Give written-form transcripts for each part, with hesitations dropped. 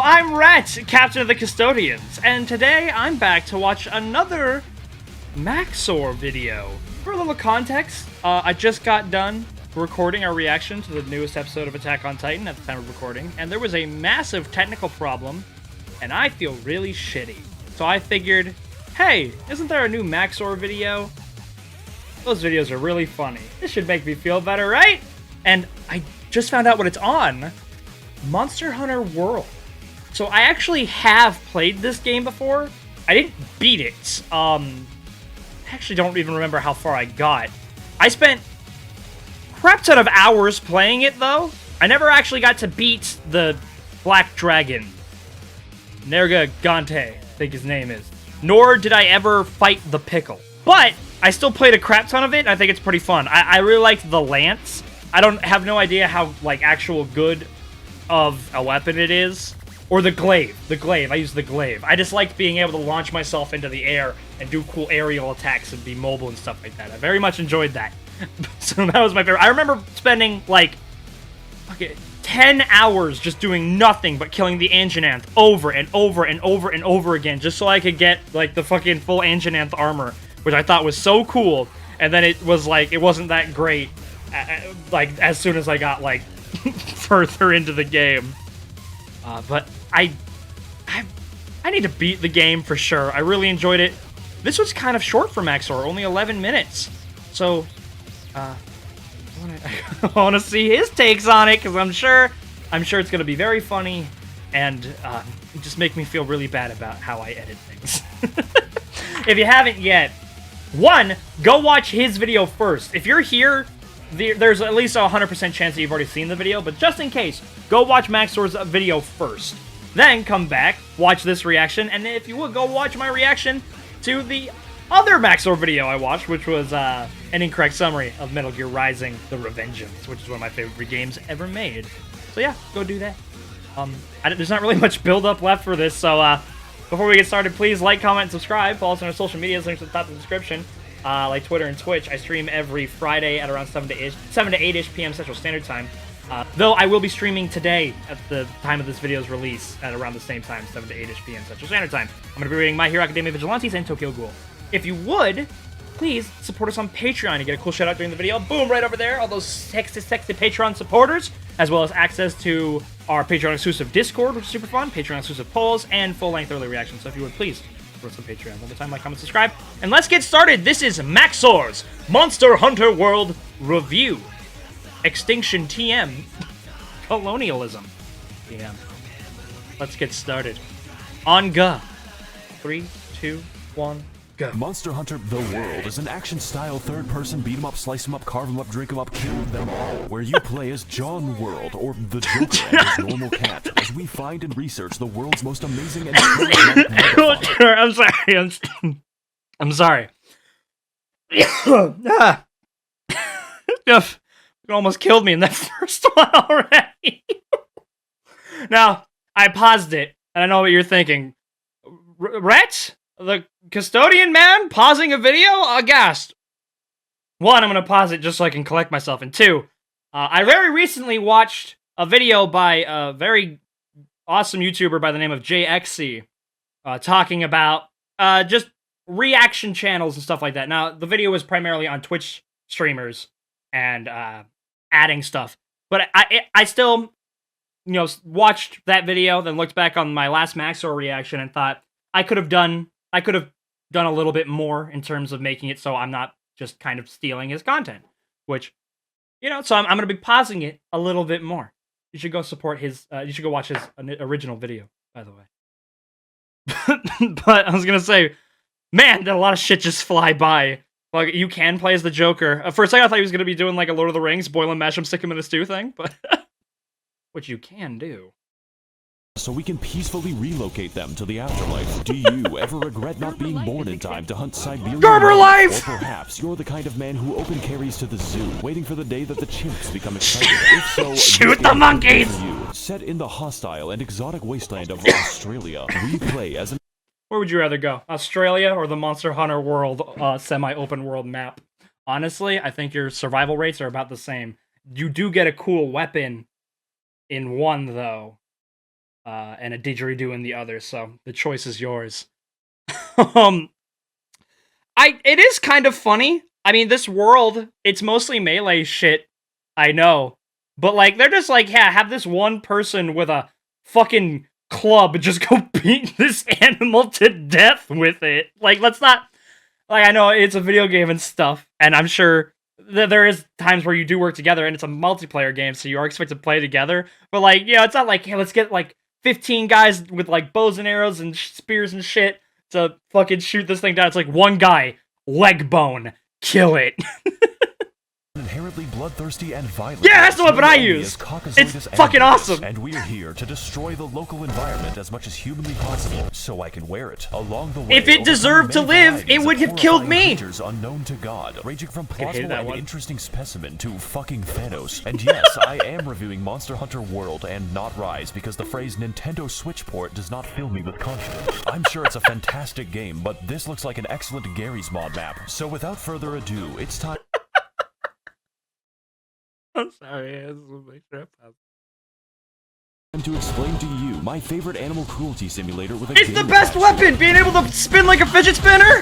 I'm Rhett, Captain of the Custodians, and today I'm back to watch another Max0r video. For a little context, I just got done recording our reaction to the newest episode of Attack on Titan at the time of recording, and there was a massive technical problem, and I feel really shitty. So I figured, hey, isn't there a new Max0r video? Those videos are really funny. This should make me feel better, right? And I just found out what it's on. Monster Hunter World. So I actually have played this game before. I didn't beat it. I actually don't even remember how far I got. I spent a crap ton of hours playing it, though. I never actually got to beat the Black Dragon. Nergigante, I think his name is. Nor did I ever fight the Pickle. But I still played a crap ton of it, and I think it's pretty fun. I really liked the Lance. I don't have no idea how, like, actual good of a weapon it is. Or the glaive. The glaive. I use the glaive. I just liked being able to launch myself into the air and do cool aerial attacks and be mobile and stuff like that. I very much enjoyed that. So that was my favorite. I remember spending, like, 10 hours just doing nothing but killing the Anjanath over and over and over and over again just so I could get, like, the fucking full Anjanath armor, which I thought was so cool. And then it was, like, it wasn't that great, like, as soon as I got, like, further into the game. But I need to beat the game for sure. I really enjoyed it. This was kind of short for Max0r, only 11 minutes. So, I want to see his takes on it, because I'm sure it's going to be very funny, and just make me feel really bad about how I edit things. If you haven't yet, one, go watch his video first. If you're here, there's at least a 100% chance that you've already seen the video, but just in case, go watch Max0r's video first. Then come back, watch this reaction, and if you would, go watch my reaction to the other Max0r video I watched, which was an incorrect summary of Metal Gear Rising: The Revengeance, which is one of my favorite games ever made. So yeah, go do that. There's not really much build-up left for this, so before we get started, please like, comment, and subscribe. Follow us on our social medias, links at the top of the description. Like Twitter and Twitch. I stream every Friday at around 7 to 8-ish p.m. Central Standard Time. Though I will be streaming today at the time of this video's release at around the same time, 7 to 8-ish p.m. Central Standard Time. I'm going to be reading My Hero Academia Vigilantes and Tokyo Ghoul. If you would, please support us on Patreon. You get a cool shout out during the video. Boom, right over there. All those sexy Patreon supporters, as well as access to our Patreon exclusive Discord, which is super fun, Patreon exclusive polls, and full-length early reactions. So if you would, please support us on Patreon. One more time, like, comment, subscribe. And let's get started. This is Max0r's Monster Hunter World Review. Extinction TM. Colonialism TM. Let's get started. On go. 3, 2, 1, go. Monster Hunter The World is an action-style third-person beat-em-up, slice-em-up, carve-em-up, drink-em-up, kill-them all, where you play as John World, or the Joker and his normal cat, as we find and research the world's most amazing and I'm sorry. I'm sorry. You almost killed me in that first one already. Now, I paused it, and I know what you're thinking. Rhett? The custodian man? Pausing a video? Aghast. One, I'm going to pause it just so I can collect myself. And two, I very recently watched a video by a very awesome YouTuber by the name of JXC talking about just reaction channels and stuff like that. Now, the video was primarily on Twitch streamers and adding stuff. But I still, watched that video, then looked back on my last Max0r reaction and thought I could have done a little bit more in terms of making it so I'm not just kind of stealing his content. Which, so I'm going to be pausing it a little bit more. You should go support his, you should go watch his original video, by the way. But I was going to say, man, did a lot of shit just fly by. Like, you can play as the Joker. For a second, I thought he was going to be doing, like, a Lord of the Rings, boil and mash him, stick him in a stew thing, but... which you can do. So we can peacefully relocate them to the afterlife. Do you ever regret not being born in time to hunt Siberian Gerber life! Or perhaps you're the kind of man who open carries to the zoo, waiting for the day that the chimps become excited. If so, shoot the monkeys! Set in the hostile and exotic wasteland of Australia, we play as an... Where would you rather go? Australia or the Monster Hunter World semi-open world map? Honestly, I think your survival rates are about the same. You do get a cool weapon in one, though. and a didgeridoo in the other. So the choice is yours. um, it is kind of funny. I mean, this world, it's mostly melee shit. I know, but like they're just like, yeah, have this one person with a fucking club just go beat this animal to death with it. Like, let's not. Like, I know it's a video game and stuff, and I'm sure that there is times where you do work together, and it's a multiplayer game, so you are expected to play together. But like, you know, it's not like, hey, let's get like 15 guys with like bows and arrows and spears and shit to fucking shoot this thing down. It's like one guy, leg bone, kill it. Inherently bloodthirsty and violent. Yeah, that's the weapon I use. It's fucking awesome. And we're here to destroy the local environment as much as humanly possible, so I can wear it. Along the way, if it deserved to live, it would have killed me. Unknown to God, ranging from plausible and interesting specimen to fucking Thanos. And yes, I am reviewing Monster Hunter World and not Rise because the phrase Nintendo Switch port does not fill me with confidence. I'm sure it's a fantastic game, but this looks like an excellent Gary's Mod map. So without further ado, it's time. I'm sorry, this is my trip. To explain to you my favorite animal cruelty simulator with a It's the best weapon! Being able to spin like a fidget spinner!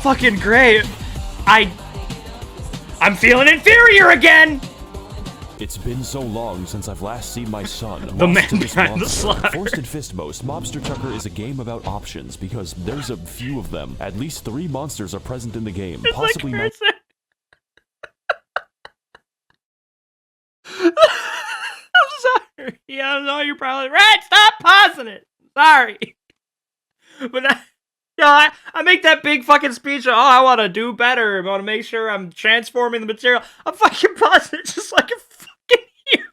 Fucking great. I'm feeling inferior again! It's been so long since I've last seen my son. The man behind the slaughter. Forced and Fistmost, Mobster Chucker is a game about options because there's a few of them. At least 3 monsters are present in the game, it's possibly like I'm sorry. Yeah, I know you're probably right. Stop pausing it. Sorry. But I make that big fucking speech of, oh, I want to do better. I want to make sure I'm transforming the material. I'm fucking pausing it just like a fucking hearing.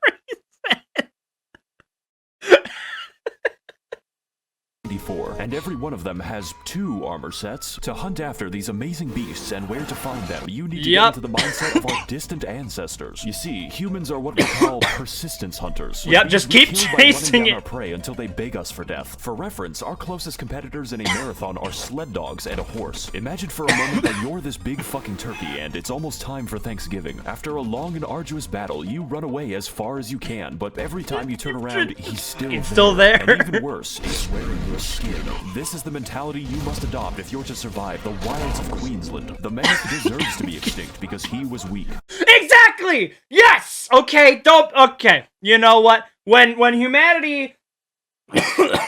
And every one of them has 2 armor sets. To hunt after these amazing beasts and where to find them, you need to get into the mindset of our distant ancestors. You see, humans are what we call persistence hunters. Yep, just keep chasing it. Our prey until they beg us for death. For reference, our closest competitors in a marathon are sled dogs and a horse. Imagine for a moment that you're this big fucking turkey and it's almost time for Thanksgiving. After a long and arduous battle, you run away as far as you can, but every time you turn around, he's still there. And even worse, he's wearing your skin. This is the mentality you must adopt if you're to survive the wilds of Queensland. The mammoth deserves to be extinct because he was weak. Exactly! Yes! Okay, okay. You know what? When humanity...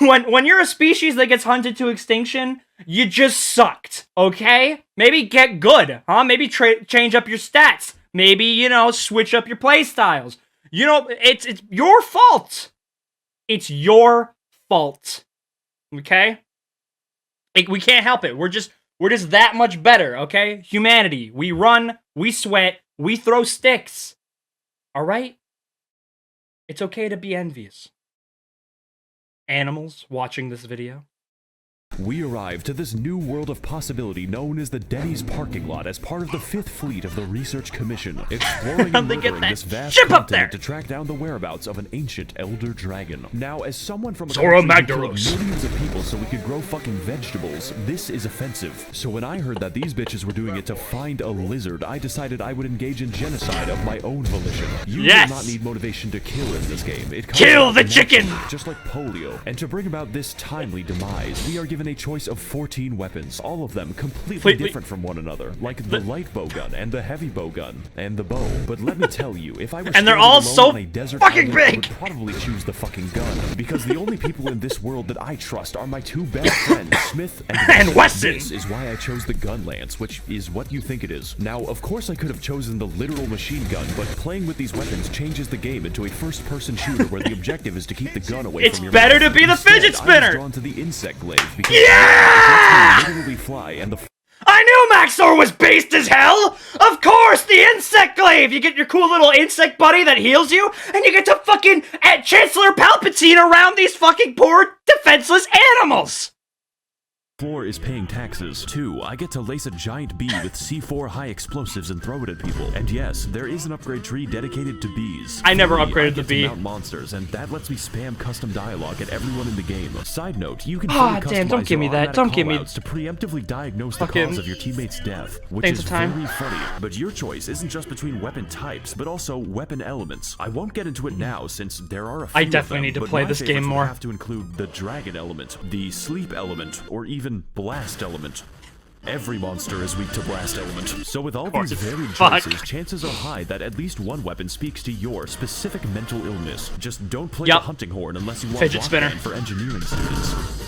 when you're a species that gets hunted to extinction, you just sucked, okay? Maybe get good, huh? Maybe change up your stats. Maybe, you know, switch up your play styles. You know, it's your fault. It's your fault. Okay? Like, we can't help it. We're just that much better, okay? Humanity. We run, we sweat, we throw sticks. Alright? It's okay to be envious. Animals watching this video. We arrived to this new world of possibility known as the Denny's parking lot as part of the 5th Fleet of the Research Commission, exploring and murdering this vast continent to track down the whereabouts of an ancient elder dragon. Now, as someone from a country who killed millions of people so we could grow fucking vegetables, this is offensive. So when I heard that these bitches were doing it to find a lizard, I decided I would engage in genocide of my own volition. You do not need motivation to kill in this game. It kill the chicken! Just like polio. And to bring about this timely demise, we are given a choice of 14 weapons, all of them completely different from one another, like the light bow gun and the heavy bow gun and the bow. But let me tell you, if I was and they're all so on a desert fucking island, big, I would probably choose the fucking gun because the only people in this world that I trust are my 2 best friends, Smith and Wesson. This is why I chose the gun lance, which is what you think it is. Now, of course, I could have chosen the literal machine gun, but playing with these weapons changes the game into a first-person shooter where the objective is to keep the gun away from your mouth. It's better to be the fidget spinner. I was drawn to the insect glaive because literally fly and the I knew Max0r was based as hell! Of course, the insect glaive! You get your cool little insect buddy that heals you, and you get to fucking Chancellor Palpatine around these fucking poor, defenseless animals! floor is paying taxes. 2, I get to lace a giant bee with C4 high explosives and throw it at people. And yes, there is an upgrade tree dedicated to bees. I never 3, upgraded I the get bee. to mount monsters, and that lets me spam custom dialogue at everyone in the game. Side note, you can Ah, fully damn, don't customize give me your that. automatic Don't give me- callouts to preemptively diagnose the Fucking- cause of your teammate's death, which Thanks is for time. very funny. But your choice isn't just between weapon types, but also weapon elements. I won't get into it now since there are a few I of definitely them, need to but play my this game favorites would more. have to include the dragon element, the sleep element, or even blast element. Every monster is weak to blast element. So with all these varied Fuck. choices, chances are high that at least one weapon speaks to your specific mental illness. Just don't play Yup. the hunting horn unless you want Fidget Rock spinner. Band for engineering students.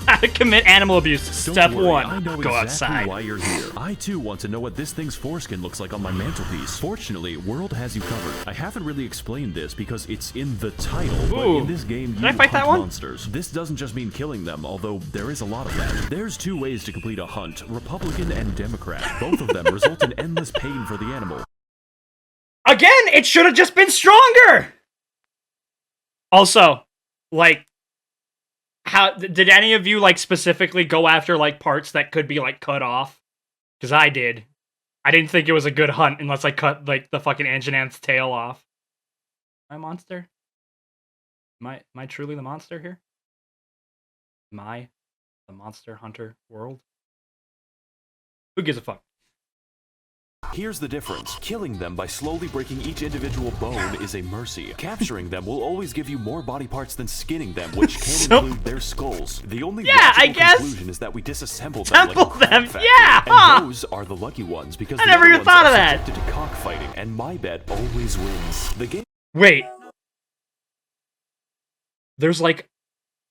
How to commit animal abuse. Don't Step worry, 1. I know Go exactly outside. why you're here. I too want to know what this thing's foreskin looks like on my mantelpiece. Fortunately, World has you covered. I haven't really explained this because it's in the title, but Ooh. in this game you I fight that hunt one? monsters. This doesn't just mean killing them, although there is a lot of that. There's 2 ways to complete a hunt, Republican and Democrat. Both of them result in endless pain for the animal. Again, it should have just been stronger! Also, like, how did any of you, like, specifically go after, like, parts that could be, like, cut off? Because I did. I didn't think it was a good hunt unless I cut, like, the fucking Anjanan's tail off. Am I a monster? Am I truly the monster here? Am I the monster hunter world? Who gives a fuck? Here's the difference. Killing them by slowly breaking each individual bone is a mercy. Capturing them will always give you more body parts than skinning them, which can So- include their skulls. The only Yeah, I logical guess. conclusion is that we disassemble them like a Assemble crap them, factory. yeah, huh. And those are the lucky ones because I the never other even ones thought are of that. subjected to cockfighting, and my bet always wins. The game Wait. There's, like,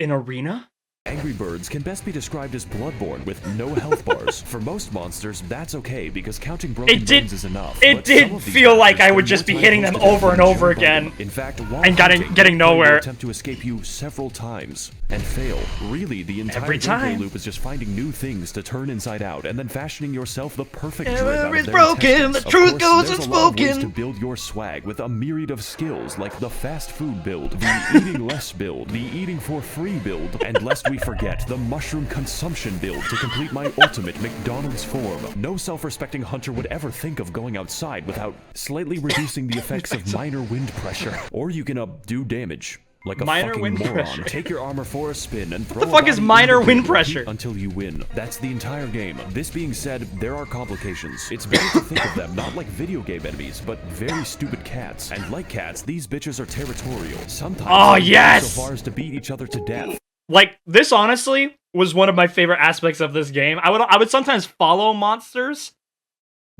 an arena? Angry Birds can best be described as bloodborne with no health bars. For most monsters, that's okay because counting broken It did- bones is enough. it but did some of these feel like monsters I would spend just more be time hitting them close to death over and than over your body. again. In fact, while And hunting, getting your prey will nowhere. attempt to escape you several times and fail. Really, the entire Every gameplay time. loop is just finding new things to turn inside out and then fashioning yourself the perfect Error drip out is of their broken, intestines. the Of truth course, goes there's a lot of ways unspoken. to build your swag with a myriad of skills like the fast food build, the eating less build, the eating for free build, and lest we forget, the mushroom consumption build to complete my ultimate McDonald's form. No self-respecting hunter would ever think of going outside without slightly reducing the effects of minor wind pressure. Or you can do damage. Like a Minor fucking wind moron. pressure. Take your armor for a spin and throw the fuck a is body minor into wind the pressure? heat until you win. That's the entire game. This being said, there are complications. It's better to think of them not like video game enemies, but very stupid cats. And like cats, these bitches are territorial. Sometimes Oh, they go yes! so far as to beat each other to death. Like, this honestly was one of my favorite aspects of this game. I would sometimes follow monsters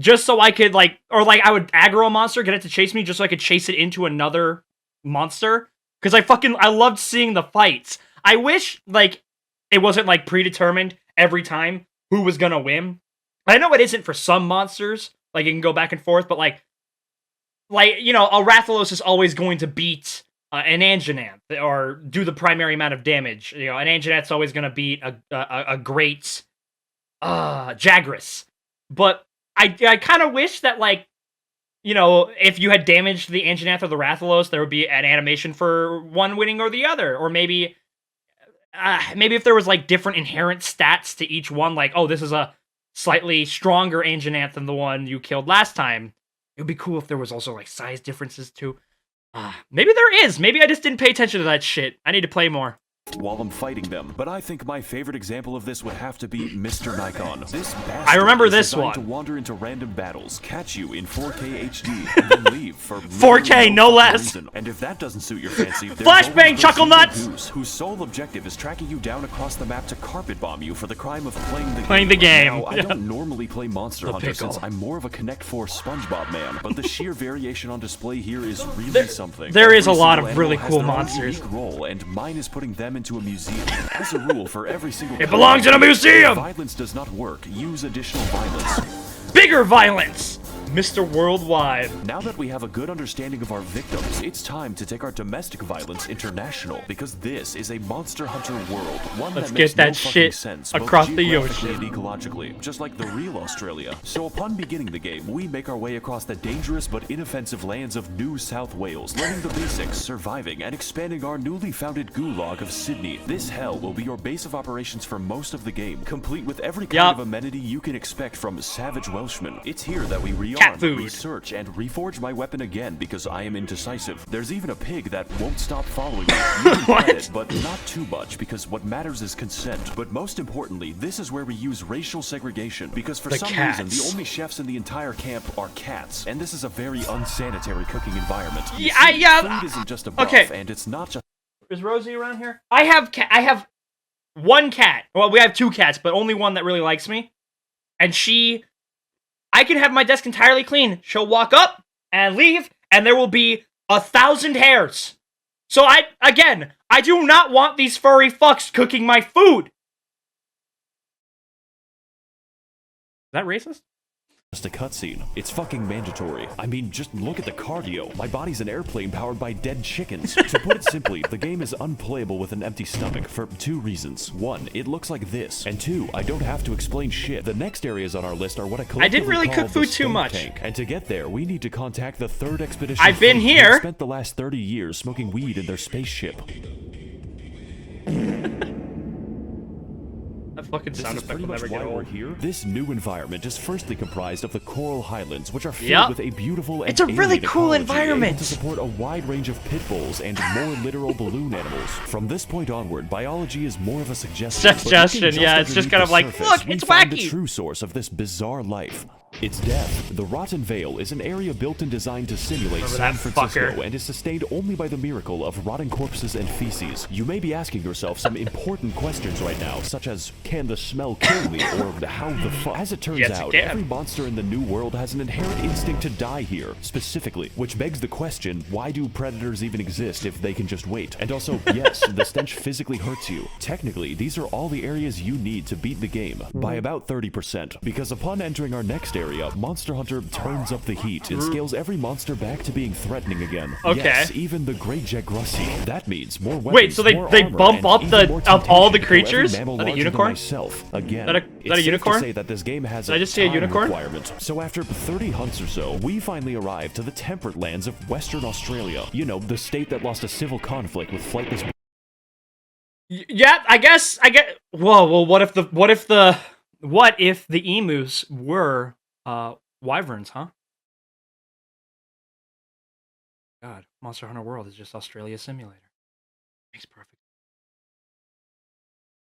just so I could, like, or like I would aggro a monster, get it to chase me just so I could chase it into another monster. Because I loved seeing the fights. I wish, like, it wasn't, like, predetermined every time who was gonna win. I know it isn't for some monsters. Like, you can go back and forth, but, like, you know, a Rathalos is always going to beat an Anjanath, or do the primary amount of damage. You know, an Anjanath's always going to beat a great Jagras. But I kind of wish that, like, you know, if you had damaged the Anjanath or the Rathalos, there would be an animation for one winning or the other. Or maybe if there was, like, different inherent stats to each one, like, oh, this is a slightly stronger Anjanath than the one you killed last time. It would be cool if there was also, like, size differences, too. Maybe there is. Maybe I just didn't pay attention to that shit. I need to play more. While I'm fighting them, but I think my favorite example of this would have to be Mr. Nikon. This bastard I remember is this designed one. to wander into random battles, catch you in 4K HD, and then leave for 4K, no fucking less. reason. And if that doesn't suit your fancy, there's Flashbang, always the chuckle Zebra nuts! Goose, whose sole objective is tracking you down across the map to carpet bomb you for the crime of playing the game. Now, I don't normally play Monster The Hunter pickle. since I'm more of a Connect 4 SpongeBob man, but the sheer variation on display here is really something. there is Every a lot single of really animal has cool their own monsters. unique role, and mine is putting them into a museum. As a rule, for every single It belongs in a museum! Violence does not work. Use additional violence. Bigger violence! Mr. Worldwide. Now that we have a good understanding of our victims, it's time to take our domestic violence international, because this is a Monster Hunter world, one Let's that get makes that no fucking shit sense, across both the geographically ocean. and ecologically, just like the real Australia. So upon beginning the game, we make our way across the dangerous but inoffensive lands of New South Wales, learning the basics, surviving, and expanding our newly founded gulag of Sydney. This hell will be your base of operations for most of the game, complete with every kind of amenity you can expect from savage Welshmen. It's here that we rearm, research, and reforge my weapon again because I am indecisive. There's even a pig that won't stop following me. You can pet it, but not too much, because what matters is consent. But most importantly, this is where we use racial segregation, because for some reason, the only chefs in the entire camp are cats, and this is a very unsanitary cooking environment. Food isn't just a buff, and it's not just... Is Rosie around here? I have one cat. Well, we have two cats, but only one that really likes me. And I can have my desk entirely clean. She'll walk up and leave, and there will be 1,000 hairs. So I do not want these furry fucks cooking my food. Is that racist? Just a cutscene. It's fucking mandatory. I mean, just look at the cardio. My body's an airplane powered by dead chickens. To put it simply, the game is unplayable with an empty stomach for two reasons. One, it looks like this. And two, I don't have to explain shit. The next areas on our list are what I collectively didn't really call cook food the too much. tank. And to get there, we need to contact the 3rd Expedition. I've been Fleet, here. who spent the last 30 years smoking weed in their spaceship. That fucking sound effect will never get why old. we're here. This new environment is firstly comprised of the Coral Highlands, which are filled with a beautiful and it's a really alien cool ecology, environment able to support a wide range of pit bulls and more literal balloon animals. From this point onward, biology is more of a suggestion. Yeah, it's just kind of like, look, it's find wacky. The true source of this bizarre life. Its depth. The Rotten Vale is an area built and designed to simulate San Francisco and is sustained only by the miracle of rotting corpses and feces. You may be asking yourself some important questions right now, such as, can the smell kill me, or how the fuck? As it turns out, every monster in the new world has an inherent instinct to die here, specifically, which begs the question, why do predators even exist if they can just wait? And also, yes, the stench physically hurts you. Technically, these are all the areas you need to beat the game, by about 30%, because upon entering our next area, Monster Hunter turns up the heat and scales every monster back to being threatening again. Okay. Yes, even the Great Jagrussi. That means more weapons. Wait, so they bump up all the creatures? Is that a unicorn? Again, is that a unicorn? To say that this game has Did I just see a unicorn? Requirement. So after 30 hunts or so, we finally arrived to the temperate lands of Western Australia. You know, the state that lost a civil conflict with flightless. Yeah, I guess. Whoa, well, what if the emus were wyverns, huh? God, Monster Hunter World is just Australia Simulator. Makes perfect.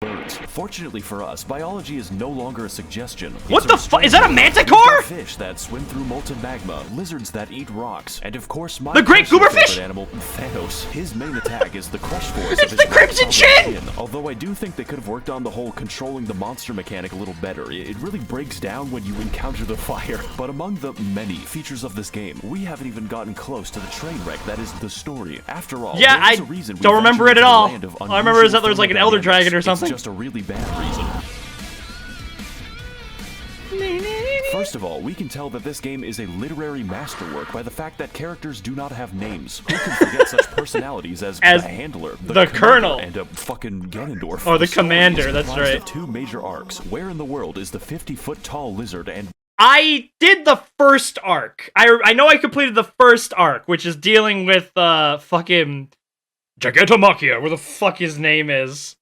Birds. Fortunately for us, biology is no longer a suggestion. What the fuck? Is that a manticore? Fish that swim through molten magma, lizards that eat rocks, and of course the great gooberfish animal, Thanos. His main attack is the crush force. It's the Crimson Chin! Although I do think they could have worked on the whole controlling the monster mechanic a little better. It really breaks down when you encounter the fire. But among the many features of this game, we haven't even gotten close to the train wreck that is the story. After all, yeah, I don't remember it at all. All I remember is that there's like an elder dragon or something. Just a really bad reason. First of all, we can tell that this game is a literary masterwork by the fact that characters do not have names. Who can forget such personalities as the Handler, the Colonel, and a fucking Ganondorf? Oh, the Commander, that's right. Of two major arcs. Where in the world is the 50-foot tall lizard and... I did the first arc. I know I completed the first arc, which is dealing with, fucking... Gigantomachia, where the fuck his name is.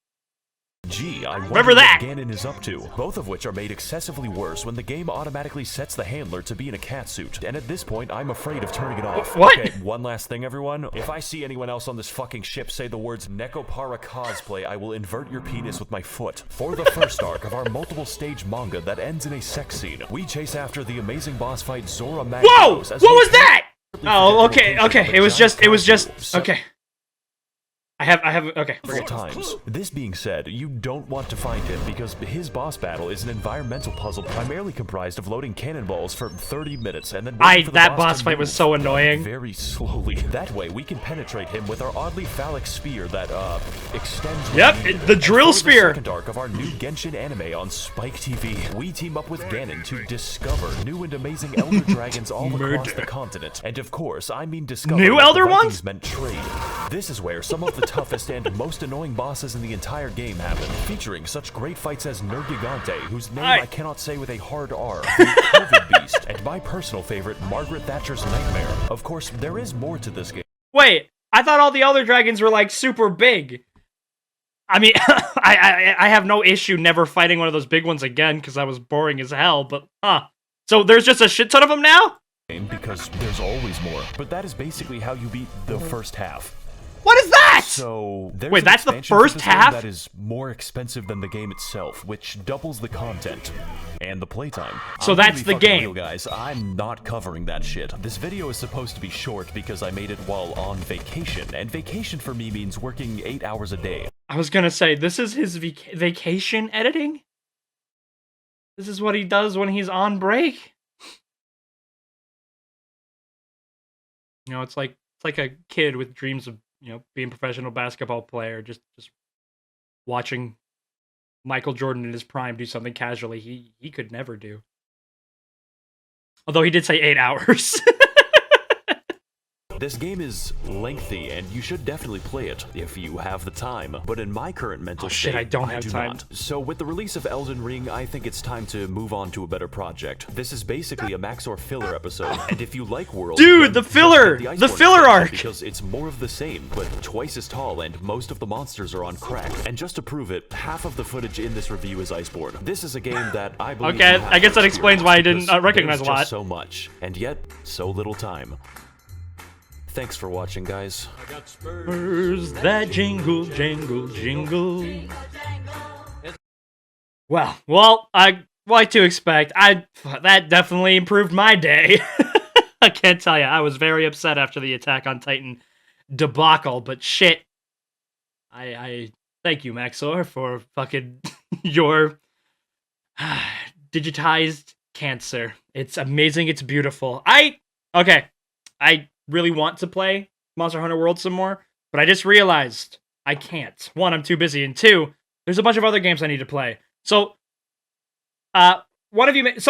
Gee, I remember that what Ganon is up to, both of which are made excessively worse when the game automatically sets the handler to be in a catsuit, and at this point, I'm afraid of turning it off. What? Okay, one last thing, everyone. If I see anyone else on this fucking ship say the words Nekopara cosplay, I will invert your penis with my foot. For the first arc of our multiple-stage manga that ends in a sex scene, we chase after the amazing boss fight Zora Magnos. Whoa! What was that? Oh, okay, it was just, okay. Okay. Several times. This being said, you don't want to find him because his boss battle is an environmental puzzle primarily comprised of loading cannonballs for 30 minutes and then waiting for the that boss to fight was move so annoying. very slowly. That way, we can penetrate him with our oddly phallic spear that extends. Yep, the drill spear. The second arc of our new Genshin anime on Spike TV, we team up with Ganon to discover new and amazing elder dragons all across the continent, and of course, I mean discover. New elder ones meant trade. This is where some of the toughest and most annoying bosses in the entire game happen, featuring such great fights as Nergigante, whose name I cannot say with a hard R, COVID Beast, and my personal favorite, Margaret Thatcher's Nightmare. Of course, there is more to this game. Wait, I thought all the Elder Dragons were, like, super big. I mean, I have no issue never fighting one of those big ones again, because I was boring as hell, but, So there's just a shit ton of them now? Because there's always more, but that is basically how you beat the first half. What is that? So there's wait, that's the first half? That is more expensive than the game itself, which doubles the content and the playtime. So that's the game. Real, guys, I'm not covering that shit. This video is supposed to be short because I made it while on vacation, and vacation for me means working 8 hours a day. I was gonna say, this is his vacation editing? This is what he does when he's on break? You know, it's like a kid with dreams of, you know, being a professional basketball player, just watching Michael Jordan in his prime do something casually he could never do. Although he did say 8 hours. This game is lengthy, and you should definitely play it if you have the time. But in my current mental state, I don't have do time. Not. So with the release of Elden Ring, I think it's time to move on to a better project. This is basically a Max0r filler episode, and if you like World, dude, the filler arc, because it's more of the same, but twice as tall, and most of the monsters are on crack. And just to prove it, half of the footage in this review is Iceborne. This is a game that I believe. Okay, I guess that explains why I didn't recognize a lot. So much, and yet so little time. Thanks for watching, guys. I got spurs that jingle, jingle, jingle. Well, what to expect. That definitely improved my day. I can't tell you, I was very upset after the Attack on Titan debacle, but shit. I thank you, Max0r, for fucking your digitized cancer. It's amazing, it's beautiful. I really want to play Monster Hunter World some more, but I just realized I can't. One, I'm too busy, and two, there's a bunch of other games I need to play. So, some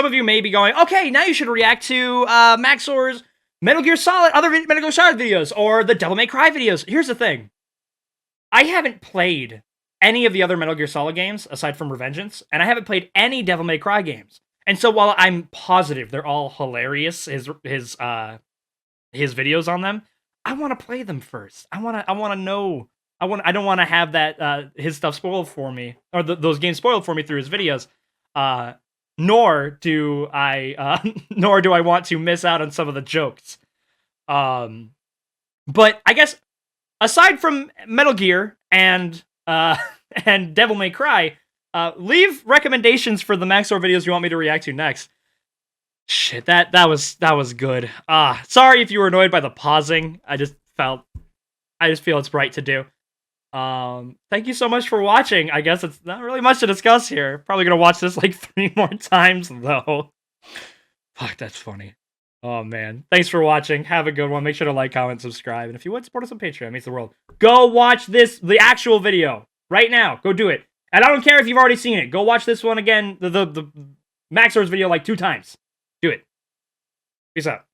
of you may be going, okay, now you should react to Max0r's Metal Gear Solid, other Metal Gear Solid videos, or the Devil May Cry videos. Here's the thing. I haven't played any of the other Metal Gear Solid games, aside from Revengeance, and I haven't played any Devil May Cry games. And so while I'm positive they're all hilarious, his videos on them, I want to play them first. I want to know. I don't want to have that his stuff spoiled for me, or those games spoiled for me through his videos. Nor do I want to miss out on some of the jokes. But I guess aside from Metal Gear and Devil May Cry, leave recommendations for the Max0r videos you want me to react to next. Shit, that was good. Sorry if you were annoyed by the pausing. I just feel it's right to do. Thank you so much for watching. I guess it's not really much to discuss here. Probably gonna watch this like 3 more times though. Fuck, that's funny. Oh man. Thanks for watching. Have a good one. Make sure to like, comment, subscribe. And if you would, support us on Patreon. It means the world. Go watch the actual video. Right now. Go do it. And I don't care if you've already seen it. Go watch this one again. The Max0r's video like 2 times. Do it. Peace out.